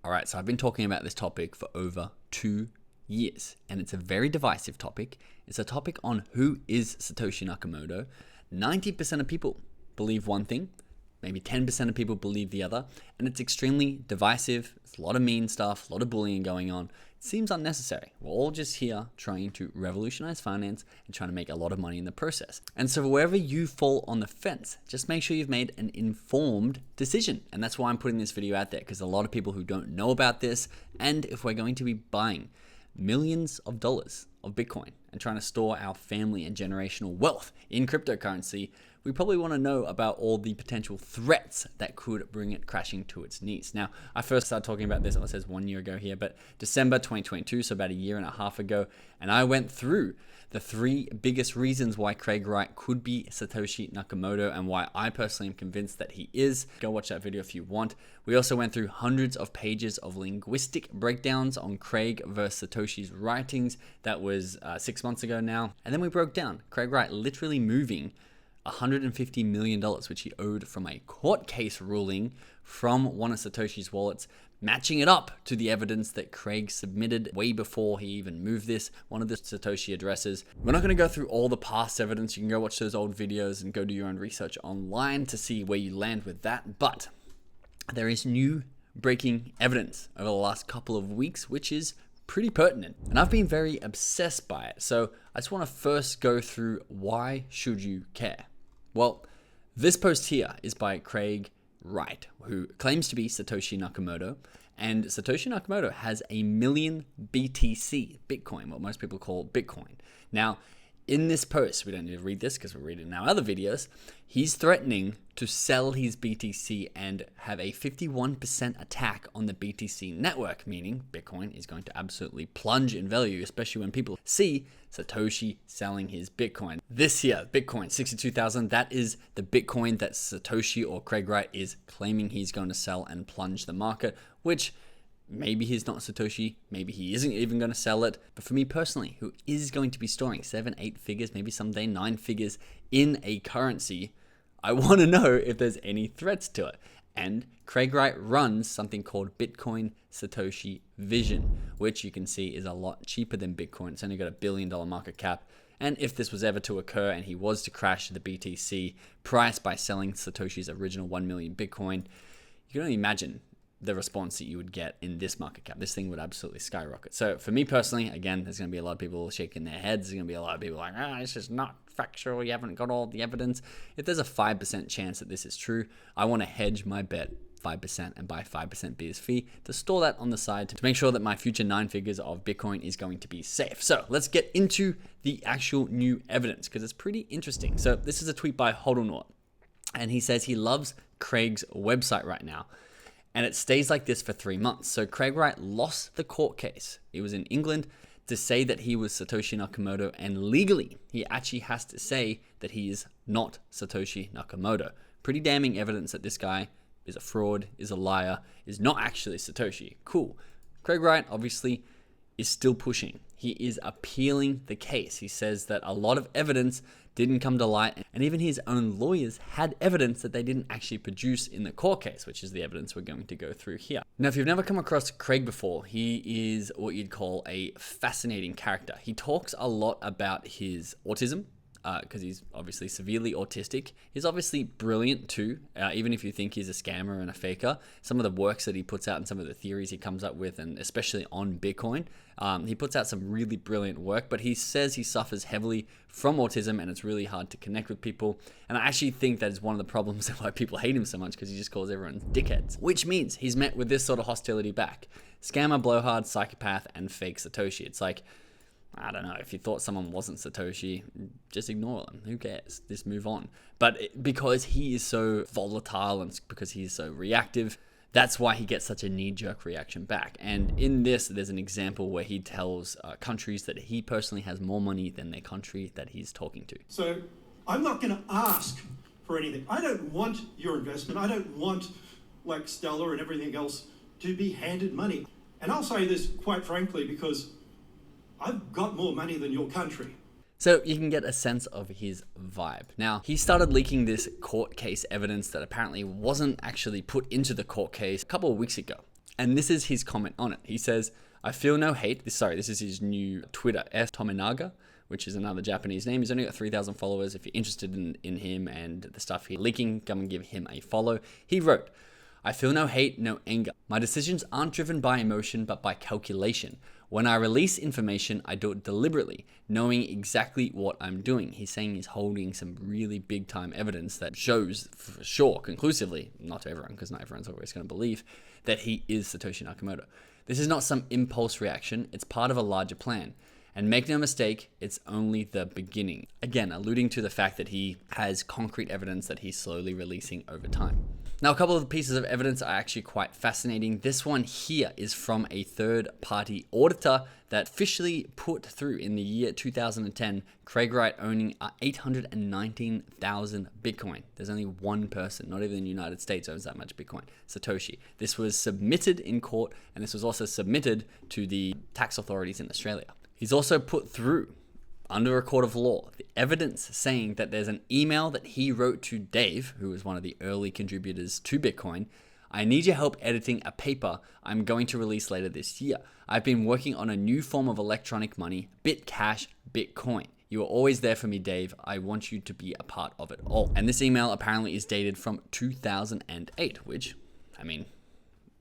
All right, so I've been talking about this topic for over 2 years, and it's a very divisive topic. It's a topic on who is Satoshi Nakamoto. 90% of people believe one thing, maybe 10% of people believe the other, and it's extremely divisive. There's a lot of mean stuff, a lot of bullying going on. It seems unnecessary. We're all just here trying to revolutionize finance and trying to make a lot of money in the process. And so wherever you fall on the fence, just make sure you've made an informed decision. And that's why I'm putting this video out there, because a lot of people who don't know about this, and if we're going to be buying millions of dollars of Bitcoin and trying to store our family and generational wealth in cryptocurrency, we probably want to know about all the potential threats that could bring it crashing to its knees. Now, I first started talking about this, it says 1 year ago here, but December 2022, so about a year and a half ago, and I went through the 3 biggest reasons why Craig Wright could be Satoshi Nakamoto and why I personally am convinced that he is. Go watch that video if you want. We also went through hundreds of pages of linguistic breakdowns on Craig versus Satoshi's writings. That was 6 months ago now. And then we broke down Craig Wright literally moving $150 million, which he owed from a court case ruling from one of Satoshi's wallets, matching it up to the evidence that Craig submitted way before he even moved this, one of the Satoshi addresses. We're not going to go through all the past evidence. You can go watch those old videos and go do your own research online to see where you land with that. But there is new breaking evidence over the last couple of weeks, which is pretty pertinent. And I've been very obsessed by it. So I just want to first go through why should you care? Well, this post here is by Craig Wright, who claims to be Satoshi Nakamoto, and Satoshi Nakamoto has 1 million BTC, Bitcoin, what most people call Bitcoin. Now, in this post, we don't need to read this because we're reading now other videos, he's threatening to sell his BTC and have a 51% attack on the BTC network, meaning Bitcoin is going to absolutely plunge in value, especially when people see Satoshi selling his Bitcoin. This here, Bitcoin, 62,000, that is the Bitcoin that Satoshi or Craig Wright is claiming he's going to sell and plunge the market, which maybe he's not Satoshi, maybe he isn't even going to sell it. But for me personally, who is going to be storing 7, 8 figures, maybe someday 9 figures in a currency, I want to know if there's any threats to it. And Craig Wright runs something called Bitcoin Satoshi Vision, which you can see is a lot cheaper than Bitcoin. It's only got $1 billion market cap. And if this was ever to occur and he was to crash the BTC price by selling Satoshi's original 1 million Bitcoin, you can only imagine the response that you would get in this market cap. This thing would absolutely skyrocket. So for me personally, again, there's going to be a lot of people shaking their heads. There's going to be a lot of people like, this is not factual. You haven't got all the evidence. If there's a 5% chance that this is true, I want to hedge my bet 5% and buy 5% BSV to store that on the side to make sure that my future 9 figures of Bitcoin is going to be safe. So let's get into the actual new evidence because it's pretty interesting. So this is a tweet by Hodlnaut, and he says he loves Craig's website right now. And it stays like this for 3 months. So Craig Wright lost the court case. It was in England to say that he was Satoshi Nakamoto, and legally he actually has to say that he is not Satoshi Nakamoto. Pretty damning evidence that this guy is a fraud, is a liar, is not actually Satoshi. Cool. Craig Wright obviously is still pushing. He is appealing the case. He says that a lot of evidence didn't come to light, and even his own lawyers had evidence that they didn't actually produce in the court case, which is the evidence we're going to go through here. Now, if you've never come across Craig before, he is what you'd call a fascinating character. He talks a lot about his autism, because he's obviously severely autistic. He's obviously brilliant too, even if you think he's a scammer and a faker. Some of the works that he puts out and some of the theories he comes up with, and especially on Bitcoin, he puts out some really brilliant work, but he says he suffers heavily from autism and it's really hard to connect with people. And I actually think that is one of the problems of why people hate him so much, because he just calls everyone dickheads, which means he's met with this sort of hostility back. Scammer, blowhard, psychopath, and fake Satoshi. It's like, I don't know, if you thought someone wasn't Satoshi, just ignore them. Who cares? Just move on. But because he is so volatile and because he is so reactive, that's why he gets such a knee-jerk reaction back. And in this, there's an example where he tells countries that he personally has more money than their country that he's talking to. So I'm not going to ask for anything. I don't want your investment. I don't want, like Stellar and everything else, to be handed money. And I'll say this quite frankly because I've got more money than your country. So you can get a sense of his vibe. Now, he started leaking this court case evidence that apparently wasn't actually put into the court case a couple of weeks ago. And this is his comment on it. He says, I feel no hate. This is his new Twitter, S. Tominaga, which is another Japanese name. He's only got 3,000 followers. If you're interested in him and the stuff he's leaking, come and give him a follow. He wrote, I feel no hate, no anger. My decisions aren't driven by emotion, but by calculation. When I release information, I do it deliberately, knowing exactly what I'm doing. He's saying he's holding some really big time evidence that shows for sure, conclusively, not to everyone, because not everyone's always going to believe, that he is Satoshi Nakamoto. This is not some impulse reaction. It's part of a larger plan. And make no mistake, it's only the beginning. Again, alluding to the fact that he has concrete evidence that he's slowly releasing over time. Now, a couple of the pieces of evidence are actually quite fascinating. This one here is from a third-party auditor that officially put through in the year 2010, Craig Wright owning 819,000 Bitcoin. There's only one person, not even in the United States, owns that much Bitcoin, Satoshi. This was submitted in court, and this was also submitted to the tax authorities in Australia. He's also put through, under a court of law, the evidence saying that there's an email that he wrote to Dave, who was one of the early contributors to Bitcoin. I need your help editing a paper I'm going to release later this year. I've been working on a new form of electronic money, BitCash Bitcoin. You are always there for me, Dave. I want you to be a part of it all. And this email apparently is dated from 2008, which, I mean,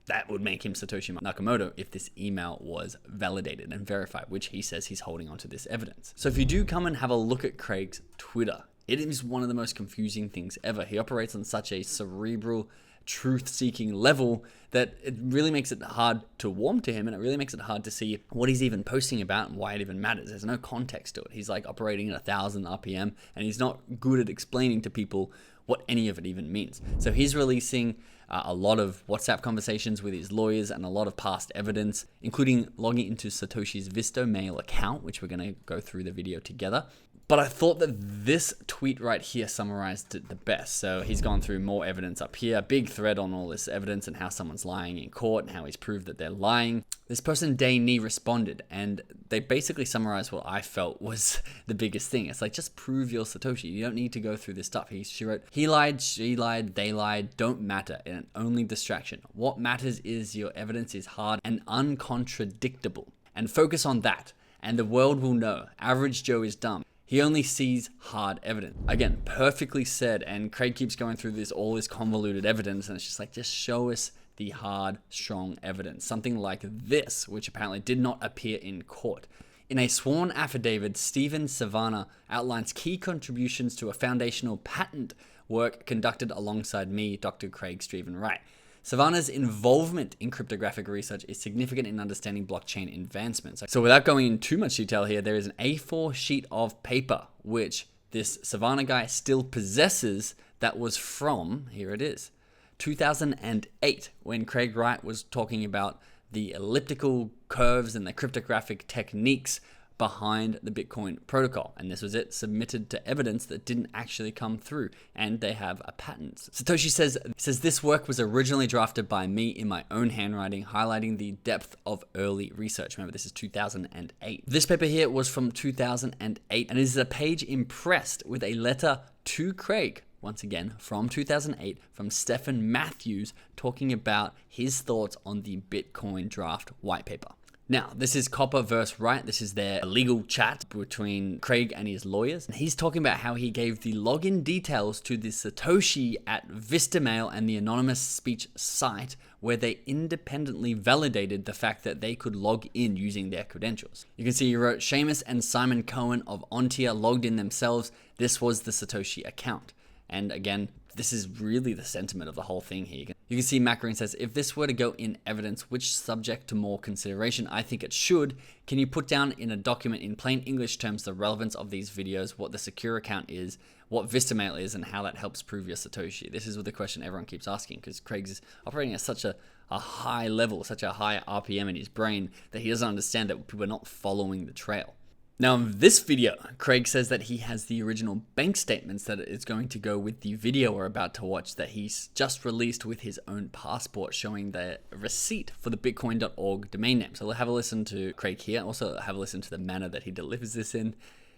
that would make him Satoshi Nakamoto if this email was validated and verified, which he says he's holding onto this evidence. So if you do come and have a look at Craig's Twitter, it is one of the most confusing things ever. He operates on such a cerebral, truth-seeking level that it really makes it hard to warm to him, and it really makes it hard to see what he's even posting about and why it even matters. There's no context to it. He's like operating at 1,000 RPM, and he's not good at explaining to people what any of it even means. So he's releasing a lot of WhatsApp conversations with his lawyers and a lot of past evidence, including logging into Satoshi's Visto mail account, which we're going to go through the video together. But I thought that this tweet right here summarized it the best. So he's gone through more evidence up here, big thread on all this evidence and how someone's lying in court and how he's proved that they're lying. This person, Day Ni, responded, and they basically summarized what I felt was the biggest thing. It's like, just prove you're Satoshi. You don't need to go through this stuff. She wrote, he lied, she lied, they lied, don't matter, and an only distraction. What matters is your evidence is hard and uncontradictable. And focus on that, and the world will know. Average Joe is dumb. He only sees hard evidence. Again, perfectly said, and Craig keeps going through all this convoluted evidence, and it's just like, just show us the hard, strong evidence. Something like this, which apparently did not appear in court. In a sworn affidavit, Stephen Savannah outlines key contributions to a foundational patent work conducted alongside me, Dr. Craig Stephen Wright. Savannah's involvement in cryptographic research is significant in understanding blockchain advancements. So without going into too much detail here, there is an A4 sheet of paper, which this Savannah guy still possesses, that was from, here it is, 2008, when Craig Wright was talking about the elliptical curves and the cryptographic techniques behind the Bitcoin protocol. And this was it, submitted to evidence that didn't actually come through, and they have a patent. Satoshi says this work was originally drafted by me in my own handwriting, highlighting the depth of early research. Remember, this is 2008. This paper here was from 2008, and is a page impressed with a letter to Craig, once again, from 2008, from Stephen Matthews, talking about his thoughts on the Bitcoin draft white paper. Now, this is Copper versus Wright. This is their legal chat between Craig and his lawyers. And he's talking about how he gave the login details to the Satoshi at Vistamail and the anonymous speech site, where they independently validated the fact that they could log in using their credentials. You can see he wrote, Seamus and Simon Cohen of Ontia logged in themselves. This was the Satoshi account. And again, this is really the sentiment of the whole thing here. You can see Matt Green says, if this were to go in evidence, which subject to more consideration? I think it should. Can you put down in a document in plain English terms the relevance of these videos, what the secure account is, what Vistamail is, and how that helps prove your Satoshi? This is the question everyone keeps asking, because Craig's is operating at such a high level, such a high RPM in his brain, that he doesn't understand that people are not following the trail. Now, in this video, Craig says that he has the original bank statements that is going to go with the video we're about to watch that he's just released with his own passport, showing the receipt for the bitcoin.org domain name. So we'll have a listen to Craig here. Also have a listen to the manner that he delivers this in.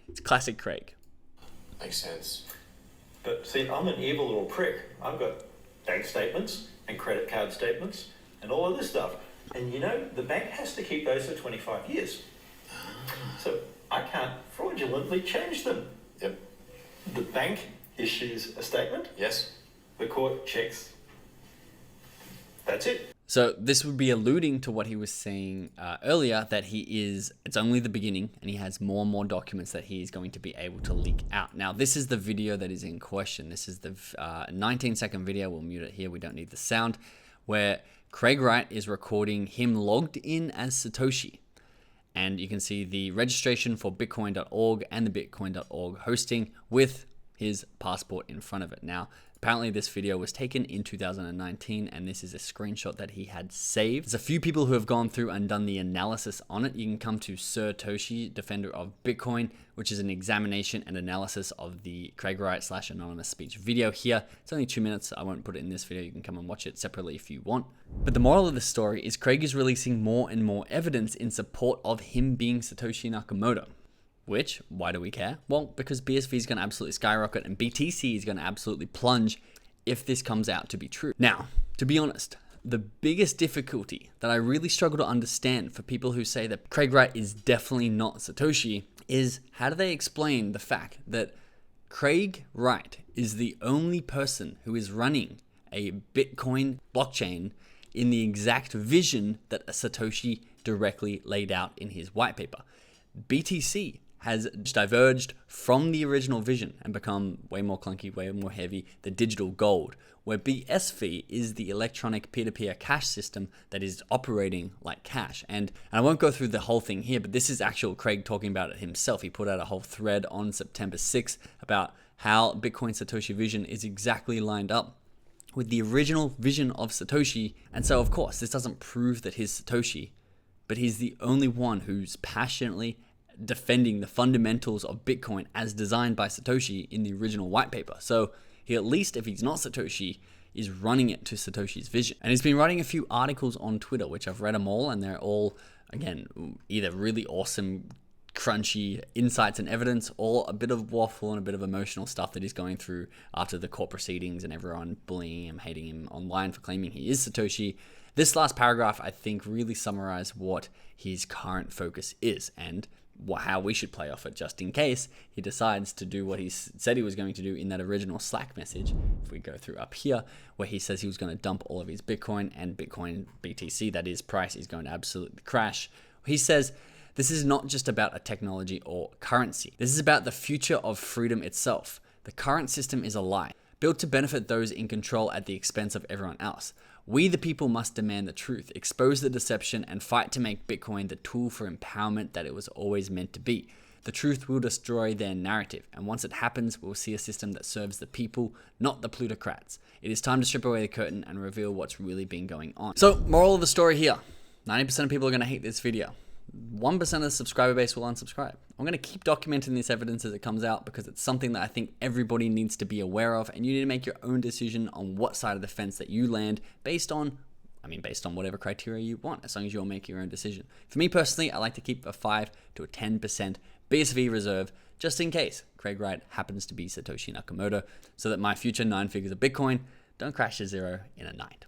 It's classic Craig. Makes sense. But see, I'm an evil little prick. I've got bank statements and credit card statements and all of this stuff. And you know, the bank has to keep those for 25 years. So I can't fraudulently change them. Yep. The bank issues a statement. Yes. The court checks. That's it. So this would be alluding to what he was saying earlier, that it's only the beginning and he has more and more documents that he is going to be able to leak out. Now, this is the video that is in question. This is the 19-second video. We'll mute it here. We don't need the sound, where Craig Wright is recording him logged in as Satoshi. And you can see the registration for bitcoin.org and the bitcoin.org hosting with his passport in front of it. Now, apparently this video was taken in 2019 and this is a screenshot that he had saved. There's a few people who have gone through and done the analysis on it. You can come to Satoshi, Defender of Bitcoin, which is an examination and analysis of the Craig Wright / anonymous speech video here. It's only 2 minutes. I won't put it in this video. You can come and watch it separately if you want. But the moral of the story is Craig is releasing more and more evidence in support of him being Satoshi Nakamoto. Which, why do we care? Well, because BSV is going to absolutely skyrocket and BTC is going to absolutely plunge if this comes out to be true. Now, to be honest, the biggest difficulty that I really struggle to understand for people who say that Craig Wright is definitely not Satoshi is how do they explain the fact that Craig Wright is the only person who is running a Bitcoin blockchain in the exact vision that a Satoshi directly laid out in his white paper. BTC has diverged from the original vision and become way more clunky, way more heavy, the digital gold, where BSV is the electronic peer-to-peer cash system that is operating like cash. And I won't go through the whole thing here, but this is actual Craig talking about it himself. He put out a whole thread on September 6th about how Bitcoin Satoshi vision is exactly lined up with the original vision of Satoshi. And so, of course, this doesn't prove that he's Satoshi, but he's the only one who's passionately defending the fundamentals of Bitcoin as designed by Satoshi in the original white paper. So he, at least if he's not Satoshi, is running it to Satoshi's vision. And he's been writing a few articles on Twitter, which I've read them all, and they're all, again, either really awesome, crunchy insights and evidence, or a bit of waffle and a bit of emotional stuff that he's going through after the court proceedings and everyone bullying him, hating him online for claiming he is Satoshi. This last paragraph, I think, really summarized what his current focus is and how we should play off it just in case he decides to do what he said he was going to do in that original Slack message. If we go through up here, where he says he was going to dump all of his Bitcoin and Bitcoin BTC, that is, price is going to absolutely crash. He says, this is not just about a technology or currency. This is about the future of freedom itself. The current system is a lie, built to benefit those in control at the expense of everyone else. We, the people, must demand the truth, expose the deception, and fight to make Bitcoin the tool for empowerment that it was always meant to be. The truth will destroy their narrative, and once it happens, we'll see a system that serves the people, not the plutocrats. It is time to strip away the curtain and reveal what's really been going on. So, moral of the story here, 90% of people are going to hate this video. 1% of the subscriber base will unsubscribe. I'm going to keep documenting this evidence as it comes out because it's something that I think everybody needs to be aware of, and you need to make your own decision on what side of the fence that you land based on whatever criteria you want, as long as you'll make your own decision. For me personally, I like to keep a 5 to a 10% BSV reserve just in case Craig Wright happens to be Satoshi Nakamoto, so that my future 9 figures of Bitcoin don't crash to zero in a night.